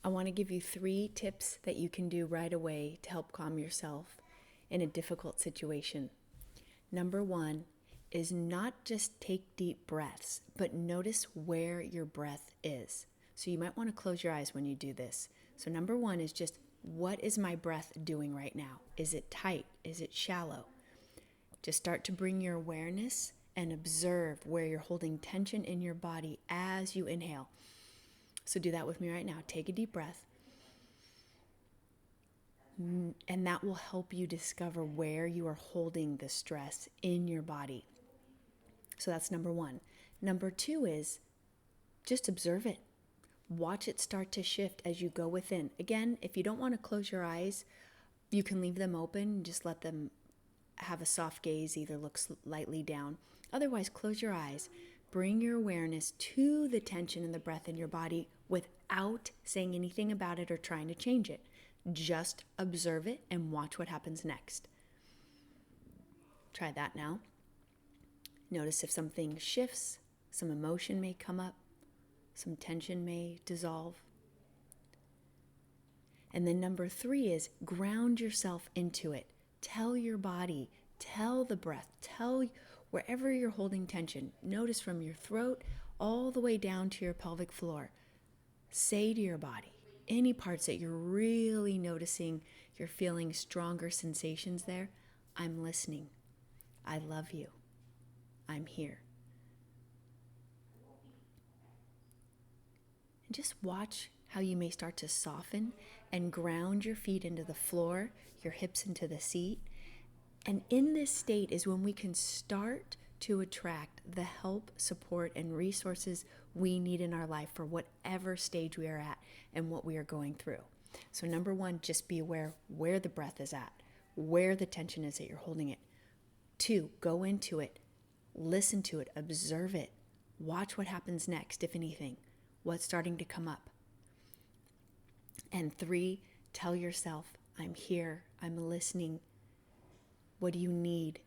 I want to give you 3 tips that you can do right away to help calm yourself in a difficult situation. Number 1 is not just take deep breaths, but notice where your breath is. So you might want to close your eyes when you do this. So number 1 is just, what is my breath doing right now? Is it tight? Is it shallow? Just start to bring your awareness and observe where you're holding tension in your body as you inhale. So do that with me right now. Take a deep breath. And that will help you discover where you are holding the stress in your body. So that's number 1. Number 2 is just observe it. Watch it start to shift as you go within. Again, if you don't want to close your eyes, you can leave them open and just let them have a soft gaze, either look lightly down. Otherwise, close your eyes. Bring your awareness to the tension in the breath in your body without saying anything about it or trying to change it. Just observe it and watch what happens next. Try that now. Notice if something shifts, some emotion may come up, some tension may dissolve. And then number 3 is ground yourself into it. Tell your body, tell the breath, tell wherever you're holding tension. Notice from your throat all the way down to your pelvic floor. Say to your body, any parts that you're really noticing, you're feeling stronger sensations there, I'm listening. I love you. I'm here. And just watch how you may start to soften and ground your feet into the floor, your hips into the seat. And in this state is when we can start to attract the help, support, and resources we need in our life for whatever stage we are at and what we are going through. So number 1, just be aware where the breath is at, where the tension is that you're holding it. 2, go into it, listen to it, observe it, watch what happens next, if anything, what's starting to come up. And 3, tell yourself, I'm here, I'm listening. What do you need?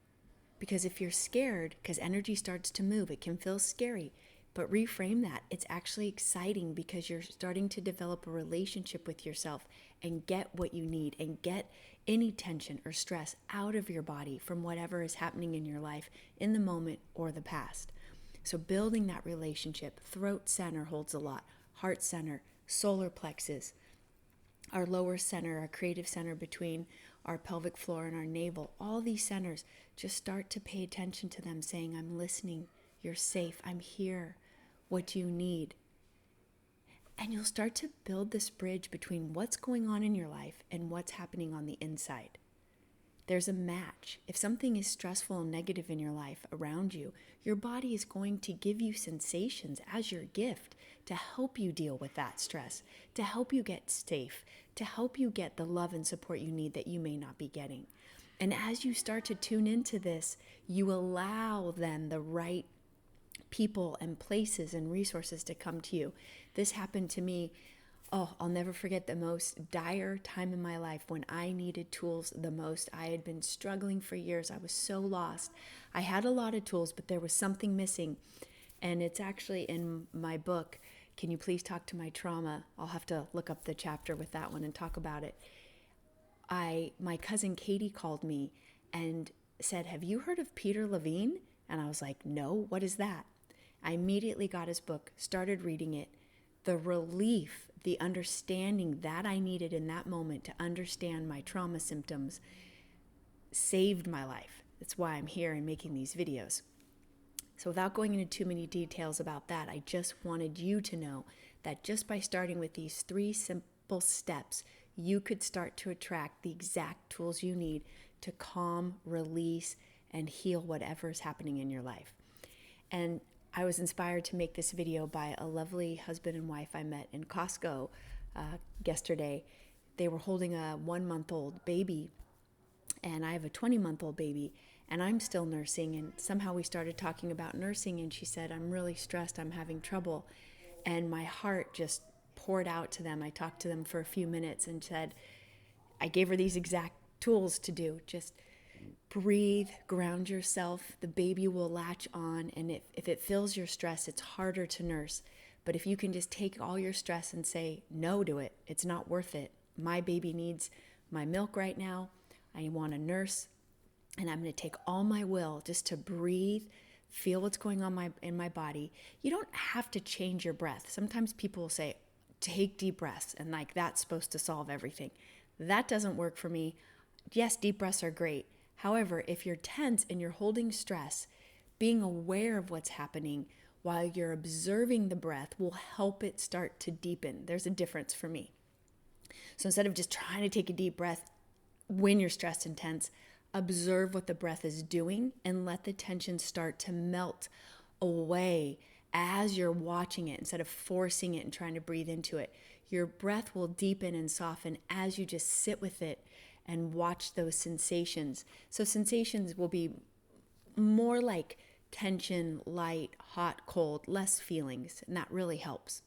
Because if you're scared, because energy starts to move, it can feel scary. But reframe that. It's actually exciting because you're starting to develop a relationship with yourself and get what you need and get any tension or stress out of your body from whatever is happening in your life in the moment or the past. So building that relationship, throat center holds a lot, heart center, solar plexus, our lower center, our creative center between our pelvic floor and our navel, all these centers, just start to pay attention to them, saying, I'm listening, you're safe, I'm here, what do you need? And you'll start to build this bridge between what's going on in your life and what's happening on the inside. There's a match. If something is stressful and negative in your life around you, your body is going to give you sensations as your gift to help you deal with that stress, to help you get safe, to help you get the love and support you need that you may not be getting. And as you start to tune into this, you allow then the right people and places and resources to come to you. This happened to me. I'll never forget the most dire time in my life when I needed tools the most. I had been struggling for years. I was so lost. I had a lot of tools, but there was something missing. And it's actually in my book, Can You Please Talk to My Trauma? I'll have to look up the chapter with that one and talk about it. My cousin Katie called me and said, have you heard of Peter Levine? And I was like, no, what is that? I immediately got his book, started reading it. The relief, the understanding that I needed in that moment to understand my trauma symptoms saved my life. That's why I'm here and making these videos. So without going into too many details about that, I just wanted you to know that just by starting with these 3 simple steps, you could start to attract the exact tools you need to calm, release, and heal whatever is happening in your life. And I was inspired to make this video by a lovely husband and wife I met in Costco yesterday. They were holding a 1-month-old baby, and I have a 20-month-old baby, and I'm still nursing. And somehow we started talking about nursing, and she said, I'm really stressed, I'm having trouble. And my heart just poured out to them. I talked to them for a few minutes and said, I gave her these exact tools to do. Just breathe, ground yourself. The baby will latch on, and if it feels your stress, it's harder to nurse. But if you can just take all your stress and say no to it, it's not worth it. My baby needs my milk right now. I want a nurse, and I'm going to take all my will just to breathe, feel what's going on in my body. You don't have to change your breath. Sometimes people will say, take deep breaths, and like that's supposed to solve everything. That doesn't work for me. Yes, deep breaths are great. However, if you're tense and you're holding stress, being aware of what's happening while you're observing the breath will help it start to deepen. There's a difference for me. So instead of just trying to take a deep breath when you're stressed and tense, observe what the breath is doing and let the tension start to melt away as you're watching it instead of forcing it and trying to breathe into it. Your breath will deepen and soften as you just sit with it and watch those sensations. So sensations will be more like tension, light, hot, cold, less feelings, and that really helps.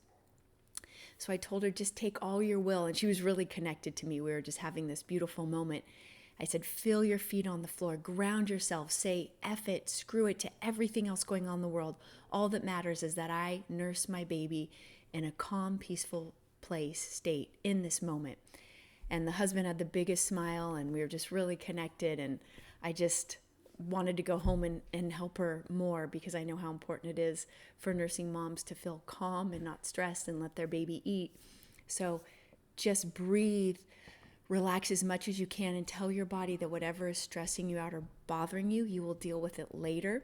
So I told her, just take all your will, and she was really connected to me. We were just having this beautiful moment. I said, feel your feet on the floor, ground yourself, say F it, screw it to everything else going on in the world. All that matters is that I nurse my baby in a calm, peaceful state in this moment. And the husband had the biggest smile, and we were just really connected, and I just wanted to go home and help her more because I know how important it is for nursing moms to feel calm and not stressed and let their baby eat. So just breathe, relax as much as you can, and tell your body that whatever is stressing you out or bothering you, you will deal with it later.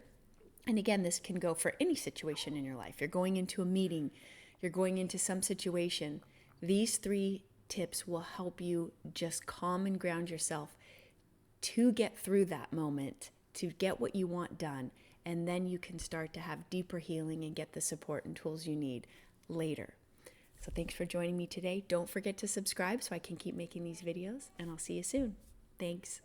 And again, this can go for any situation in your life. You're going into a meeting, you're going into some situation. These 3 tips will help you just calm and ground yourself to get through that moment, to get what you want done, and then you can start to have deeper healing and get the support and tools you need later. So thanks for joining me today. Don't forget to subscribe so I can keep making these videos, and I'll see you soon. Thanks.